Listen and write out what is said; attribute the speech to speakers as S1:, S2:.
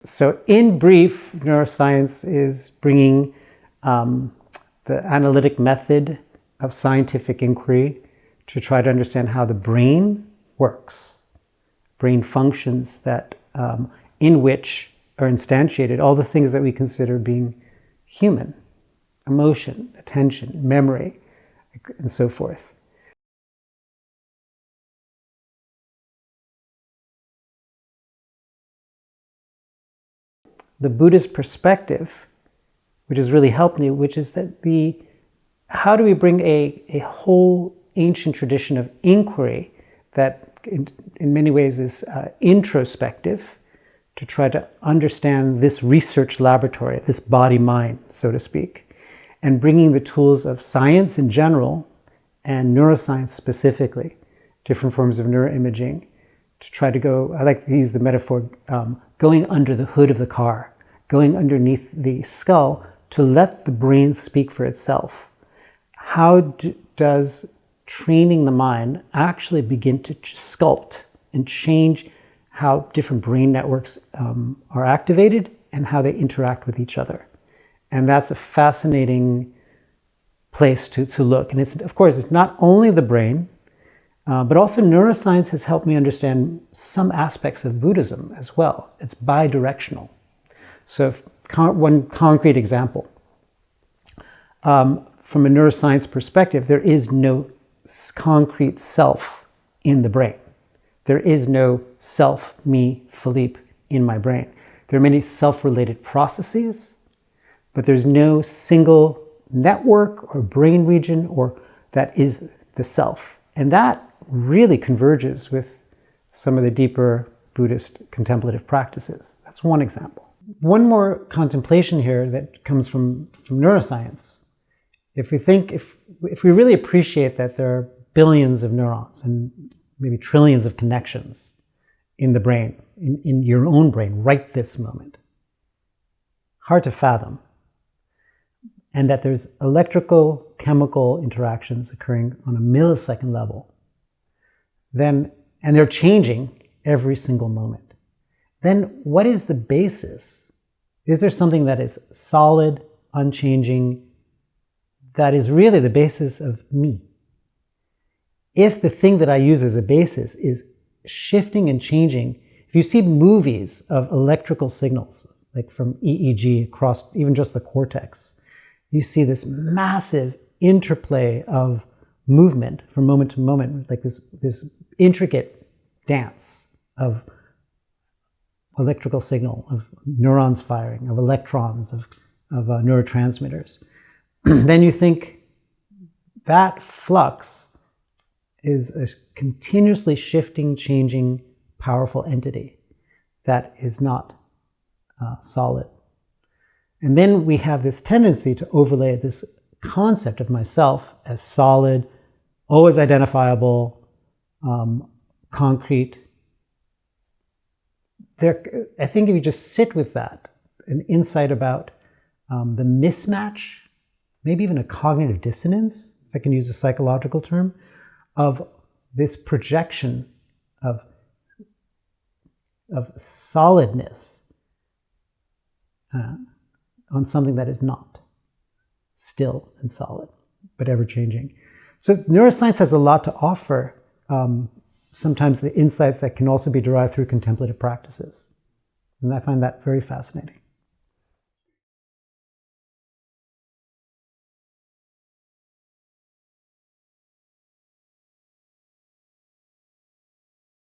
S1: So in brief, neuroscience is bringing the analytic method of scientific inquiry to try to understand how the brain works, brain functions that in which are instantiated all the things that we consider being human: emotion, attention, memory, and so forth. The Buddhist perspective, which has really helped me, which is that how do we bring a whole ancient tradition of inquiry that in many ways is introspective, to try to understand this research laboratory, this body-mind, so to speak, and bringing the tools of science in general and neuroscience specifically, different forms of neuroimaging, to try to go, I like to use the metaphor, going under the hood of the car, going underneath the skull to let the brain speak for itself. How does training the mind actually begin to sculpt and change how different brain networks are activated and how they interact with each other? And that's a fascinating place to look. And of course, it's not only the brain, but also neuroscience has helped me understand some aspects of Buddhism as well. It's bi-directional. So one concrete example, from a neuroscience perspective, there is no concrete self in the brain. There is no self, me, Philippe, in my brain. There are many self-related processes, but there's no single network or brain region that is the self. And that really converges with some of the deeper Buddhist contemplative practices. That's one example. One more contemplation here that comes from neuroscience. If we really appreciate that there are billions of neurons and maybe trillions of connections in the brain, in your own brain, right this moment, hard to fathom, and that there's electrical, chemical interactions occurring on a millisecond level, and they're changing every single moment, then what is the basis? Is there something that is solid, unchanging, that is really the basis of me? If the thing that I use as a basis is shifting and changing, if you see movies of electrical signals, like from EEG across even just the cortex, you see this massive interplay of movement from moment to moment, like this intricate dance of electrical signal, of neurons firing, of electrons, of neurotransmitters. Then you think that flux is a continuously shifting, changing, powerful entity that is not solid. And then we have this tendency to overlay this concept of myself as solid, always identifiable, concrete. I think if you just sit with that, an insight about the mismatch, maybe even a cognitive dissonance, if I can use a psychological term, of this projection of solidness on something that is not still and solid, but ever-changing. So neuroscience has a lot to offer, sometimes the insights that can also be derived through contemplative practices. And I find that very fascinating.